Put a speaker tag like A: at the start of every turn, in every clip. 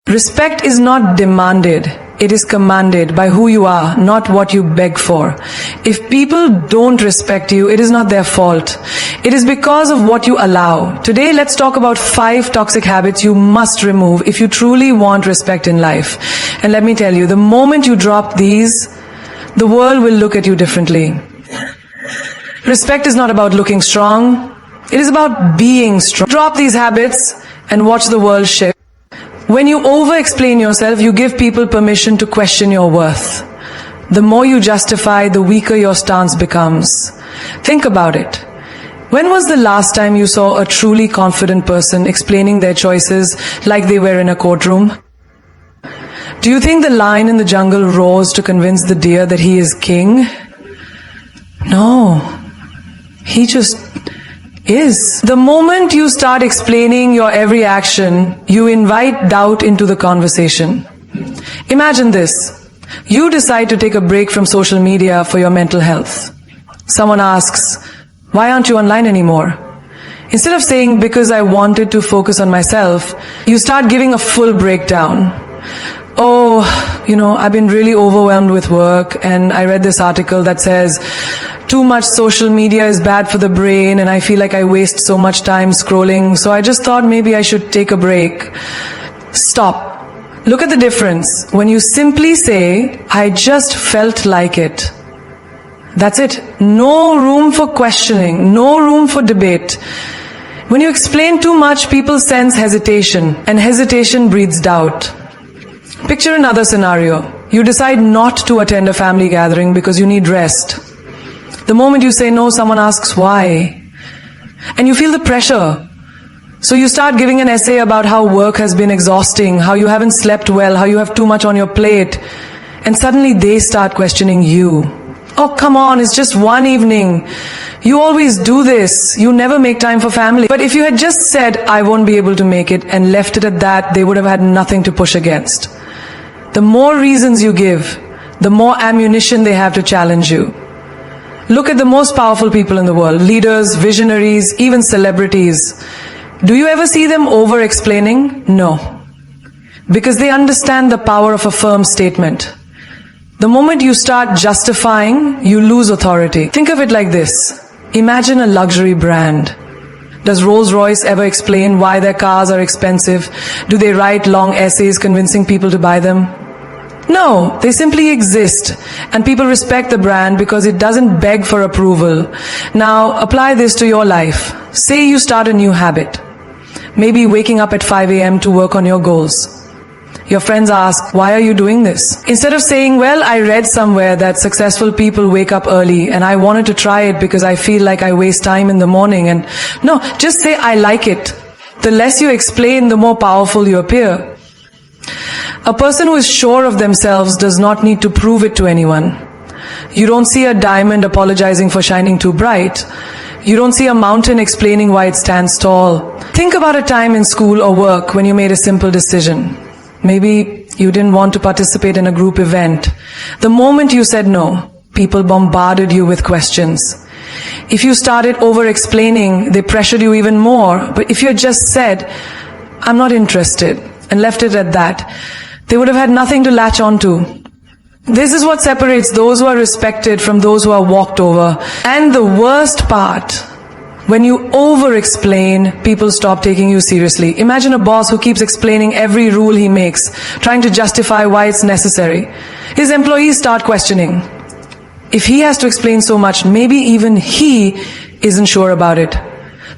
A: Respect is not demanded. It is commanded by who you are, not what you beg for. If people don't respect you, it is not their fault. It is because of what you allow. Today, let's talk about 5 toxic habits you must remove if you truly want respect in life. And let me tell you, the moment you drop these, the world will look at you differently. Respect is not about looking strong. It is about being strong. Drop these habits and watch the world shift. When you over-explain yourself, you give people permission to question your worth. The more you justify, the weaker your stance becomes. Think about it. When was the last time you saw a truly confident person explaining their choices like they were in a courtroom? Do you think the lion in the jungle roars to convince the deer that he is king? No. He just is. The moment you start explaining your every action, you invite doubt into the conversation. Imagine this. You decide to take a break from social media for your mental health. Someone asks, "Why aren't you online anymore?" Instead of saying, "Because I wanted to focus on myself," you start giving a full breakdown. "Oh, I've been really overwhelmed with work, and I read this article that says too much social media is bad for the brain, and I feel like I waste so much time scrolling, so I just thought maybe I should take a break." Stop. Look at the difference. When you simply say, "I just felt like it." That's it. No room for questioning, no room for debate. When you explain too much, people sense hesitation, and hesitation breeds doubt. Picture another scenario. You decide not to attend a family gathering because you need rest. The moment you say no, someone asks why. And you feel the pressure. So you start giving an essay about how work has been exhausting, how you haven't slept well, how you have too much on your plate. And suddenly they start questioning you. "Oh, come on, it's just one evening. You always do this. You never make time for family." But if you had just said, "I won't be able to make it," and left it at that, they would have had nothing to push against. The more reasons you give, the more ammunition they have to challenge you. Look at the most powerful people in the world, leaders, visionaries, even celebrities. Do you ever see them over-explaining? No. Because they understand the power of a firm statement. The moment you start justifying, you lose authority. Think of it like this. Imagine a luxury brand. Does Rolls-Royce ever explain why their cars are expensive? Do they write long essays convincing people to buy them? No, they simply exist, and people respect the brand because it doesn't beg for approval. Now, apply this to your life. Say you start a new habit. Maybe waking up at 5 a.m. to work on your goals. Your friends ask, "Why are you doing this?" Instead of saying, "Well, I read somewhere that successful people wake up early and I wanted to try it because I feel like I waste time in the morning," and no, just say, "I like it." The less you explain, the more powerful you appear. A person who is sure of themselves does not need to prove it to anyone. You don't see a diamond apologizing for shining too bright. You don't see a mountain explaining why it stands tall. Think about a time in school or work when you made a simple decision. Maybe you didn't want to participate in a group event. The moment you said no, people bombarded you with questions. If you started over-explaining, they pressured you even more. But if you had just said, "I'm not interested," and left it at that, they would have had nothing to latch onto. This is what separates those who are respected from those who are walked over. And the worst part, when you over-explain, people stop taking you seriously. Imagine a boss who keeps explaining every rule he makes, trying to justify why it's necessary. His employees start questioning. If he has to explain so much, maybe even he isn't sure about it.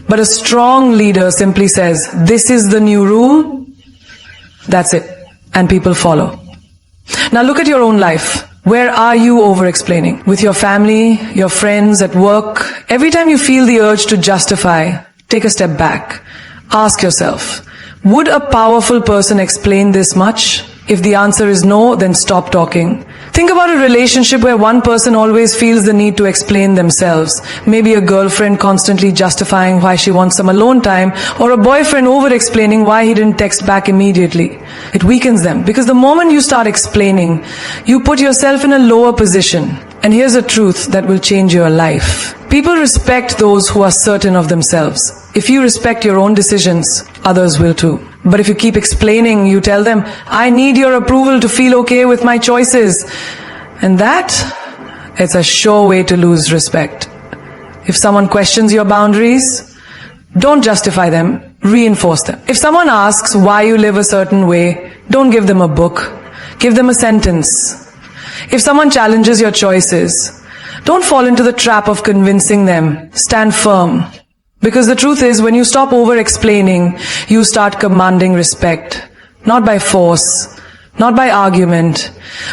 A: But a strong leader simply says, "This is the new rule." That's it. And people follow. Now look at your own life. Where are you over-explaining? With your family, your friends, at work? Every time you feel the urge to justify, take a step back. Ask yourself, would a powerful person explain this much? If the answer is no, then stop talking. Think about a relationship where one person always feels the need to explain themselves. Maybe a girlfriend constantly justifying why she wants some alone time, or a boyfriend over-explaining why he didn't text back immediately. It weakens them, because the moment you start explaining, you put yourself in a lower position. And here's a truth that will change your life. People respect those who are certain of themselves. If you respect your own decisions, others will too. But if you keep explaining, you tell them, I need your approval to feel okay with my choices. And that, it's a sure way to lose respect. If someone questions your boundaries, don't justify them, reinforce them. If someone asks why you live a certain way, don't give them a book. Give them a sentence. If someone challenges your choices, don't fall into the trap of convincing them. Stand firm. Because the truth is, when you stop over-explaining, you start commanding respect. Not by force, not by argument,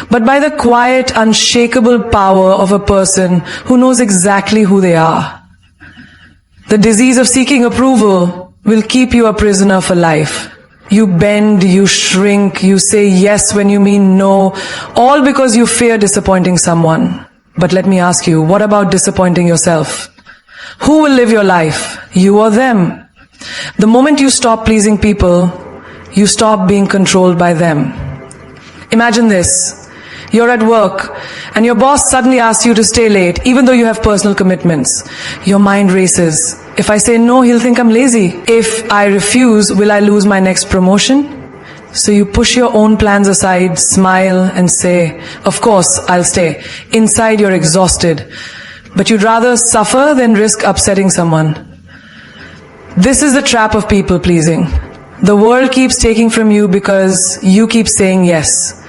A: but by the quiet, unshakable power of a person who knows exactly who they are. The disease of seeking approval will keep you a prisoner for life. You bend, you shrink, you say yes when you mean no, all because you fear disappointing someone. But let me ask you, what about disappointing yourself? Who will live your life? You or them? The moment you stop pleasing people, you stop being controlled by them. Imagine this. You're at work and your boss suddenly asks you to stay late even though you have personal commitments. Your mind races. If I say no, he'll think I'm lazy. If I refuse, will I lose my next promotion? So you push your own plans aside, smile and say, of course, I'll stay. Inside you're exhausted. But you'd rather suffer than risk upsetting someone. This is the trap of people pleasing. The world keeps taking from you because you keep saying yes.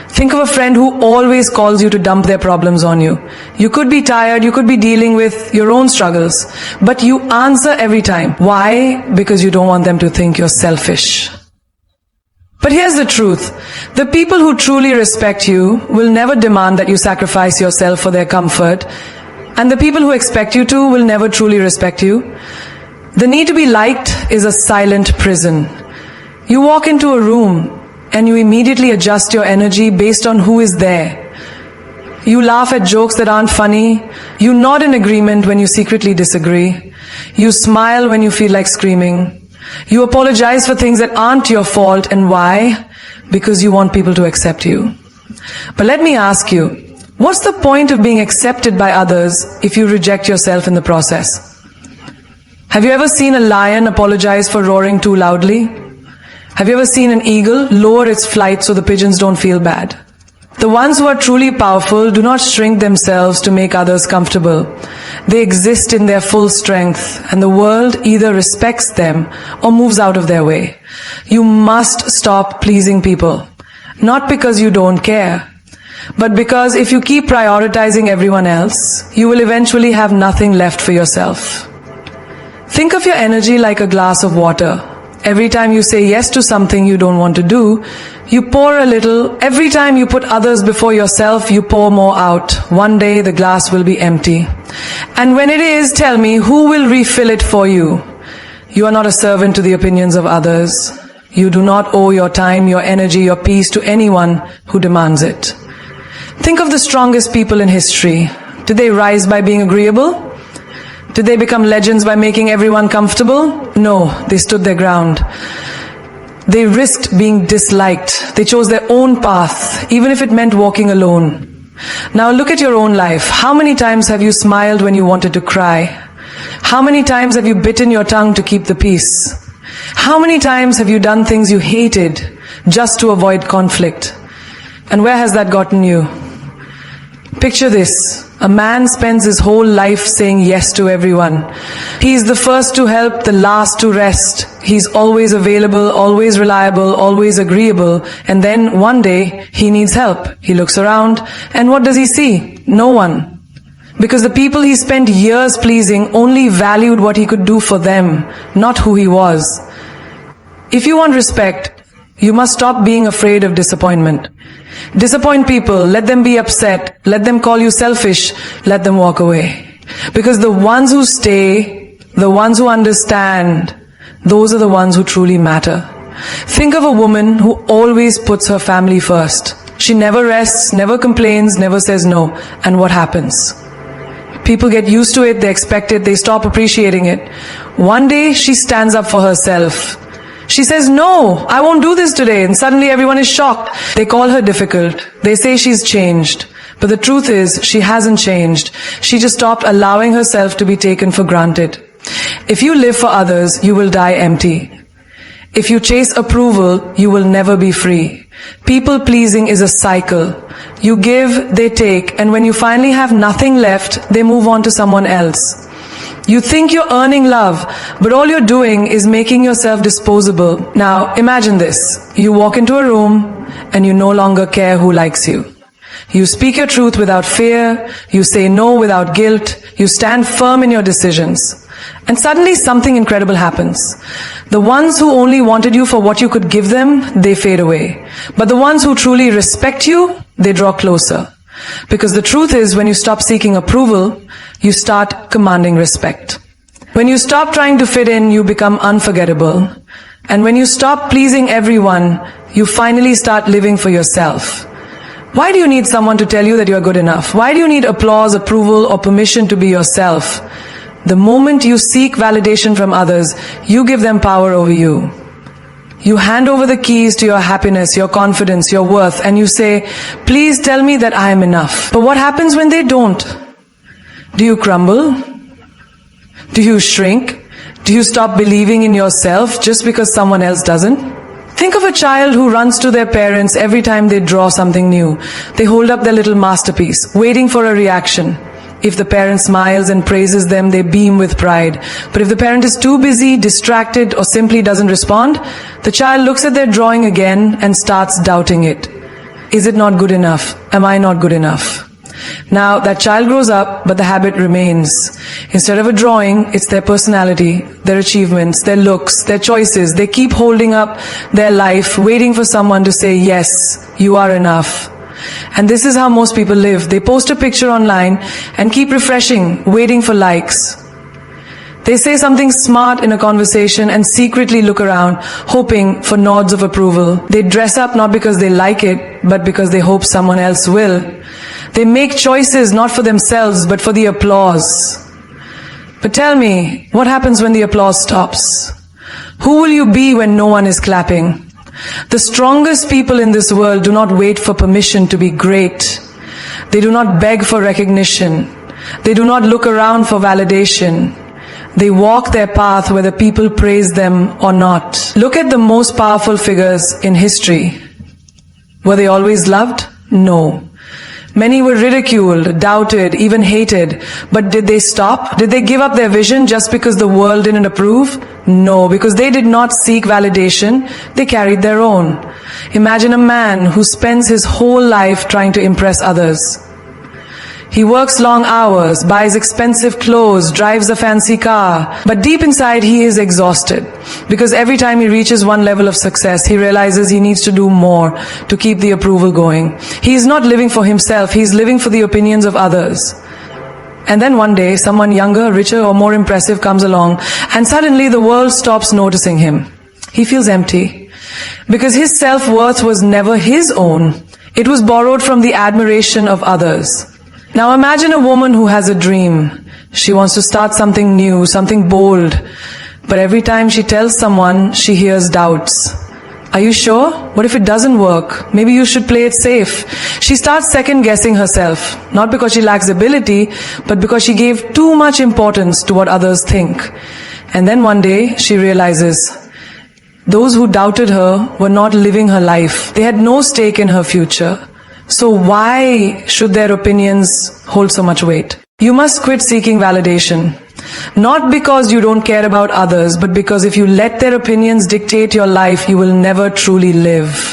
A: Think of a friend who always calls you to dump their problems on you. You could be tired, you could be dealing with your own struggles, but you answer every time. Why? Because you don't want them to think you're selfish. But here's the truth. The people who truly respect you will never demand that you sacrifice yourself for their comfort, and the people who expect you to will never truly respect you. The need to be liked is a silent prison. You walk into a room and you immediately adjust your energy based on who is there. You laugh at jokes that aren't funny. You nod in agreement when you secretly disagree. You smile when you feel like screaming. You apologize for things that aren't your fault. And why? Because you want people to accept you. But let me ask you, what's the point of being accepted by others if you reject yourself in the process? Have you ever seen a lion apologize for roaring too loudly? Have you ever seen an eagle lower its flight so the pigeons don't feel bad? The ones who are truly powerful do not shrink themselves to make others comfortable. They exist in their full strength, and the world either respects them or moves out of their way. You must stop pleasing people. Not because you don't care, but because if you keep prioritizing everyone else, you will eventually have nothing left for yourself. Think of your energy like a glass of water. Every time you say yes to something you don't want to do, you pour a little. Every time you put others before yourself, you pour more out. One day the glass will be empty. And when it is, tell me, who will refill it for you? You are not a servant to the opinions of others. You do not owe your time, your energy, your peace to anyone who demands it. Think of the strongest people in history. Did they rise by being agreeable? Did they become legends by making everyone comfortable? No, they stood their ground. They risked being disliked. They chose their own path, even if it meant walking alone. Now look at your own life. How many times have you smiled when you wanted to cry? How many times have you bitten your tongue to keep the peace? How many times have you done things you hated just to avoid conflict? And where has that gotten you? Picture this. A man spends his whole life saying yes to everyone. He's the first to help, the last to rest. He's always available, always reliable, always agreeable. And then one day, he needs help. He looks around, and what does he see? No one. Because the people he spent years pleasing only valued what he could do for them, not who he was. If you want respect, you must stop being afraid of disappointment. Disappoint people, let them be upset, let them call you selfish, let them walk away. Because the ones who stay, the ones who understand, those are the ones who truly matter. Think of a woman who always puts her family first. She never rests, never complains, never says no. And what happens? People get used to it, they expect it, they stop appreciating it. One day she stands up for herself. She says, no, I won't do this today. And suddenly everyone is shocked. They call her difficult. They say she's changed. But the truth is, she hasn't changed. She just stopped allowing herself to be taken for granted. If you live for others, you will die empty. If you chase approval, you will never be free. People pleasing is a cycle. You give, they take, and when you finally have nothing left, they move on to someone else. You think you're earning love, but all you're doing is making yourself disposable. Now, imagine this. You walk into a room, and you no longer care who likes you. You speak your truth without fear, you say no without guilt, you stand firm in your decisions. And suddenly something incredible happens. The ones who only wanted you for what you could give them, they fade away. But the ones who truly respect you, they draw closer. Because the truth is, when you stop seeking approval, you start commanding respect. When you stop trying to fit in, you become unforgettable. And when you stop pleasing everyone, you finally start living for yourself. Why do you need someone to tell you that you are good enough? Why do you need applause, approval, or permission to be yourself? The moment you seek validation from others, you give them power over you. You hand over the keys to your happiness, your confidence, your worth, and you say, please tell me that I am enough. But what happens when they don't? Do you crumble? Do you shrink? Do you stop believing in yourself just because someone else doesn't? Think of a child who runs to their parents every time they draw something new. They hold up their little masterpiece, waiting for a reaction. If the parent smiles and praises them, they beam with pride. But if the parent is too busy, distracted, or simply doesn't respond, the child looks at their drawing again and starts doubting it. Is it not good enough? Am I not good enough? Now, that child grows up, but the habit remains. Instead of a drawing, it's their personality, their achievements, their looks, their choices. They keep holding up their life, waiting for someone to say, yes, you are enough. And this is how most people live. They post a picture online and keep refreshing, waiting for likes. They say something smart in a conversation and secretly look around, hoping for nods of approval. They dress up not because they like it, but because they hope someone else will. They make choices not for themselves, but for the applause. But tell me, what happens when the applause stops? Who will you be when no one is clapping? The strongest people in this world do not wait for permission to be great. They do not beg for recognition. They do not look around for validation. They walk their path whether people praise them or not. Look at the most powerful figures in history. Were they always loved? No. Many were ridiculed, doubted, even hated. But did they stop? Did they give up their vision just because the world didn't approve? No, because they did not seek validation. They carried their own. Imagine a man who spends his whole life trying to impress others. He works long hours, buys expensive clothes, drives a fancy car, but deep inside he is exhausted because every time he reaches one level of success, he realizes he needs to do more to keep the approval going. He is not living for himself, he is living for the opinions of others. And then one day, someone younger, richer, or more impressive comes along, and suddenly the world stops noticing him. He feels empty because his self-worth was never his own. It was borrowed from the admiration of others. Now imagine a woman who has a dream. She wants to start something new, something bold. But every time she tells someone, she hears doubts. Are you sure? What if it doesn't work? Maybe you should play it safe. She starts second-guessing herself, not because she lacks ability, but because she gave too much importance to what others think. And then one day, she realizes, those who doubted her were not living her life. They had no stake in her future. So why should their opinions hold so much weight? You must quit seeking validation. Not because you don't care about others, but because if you let their opinions dictate your life, you will never truly live.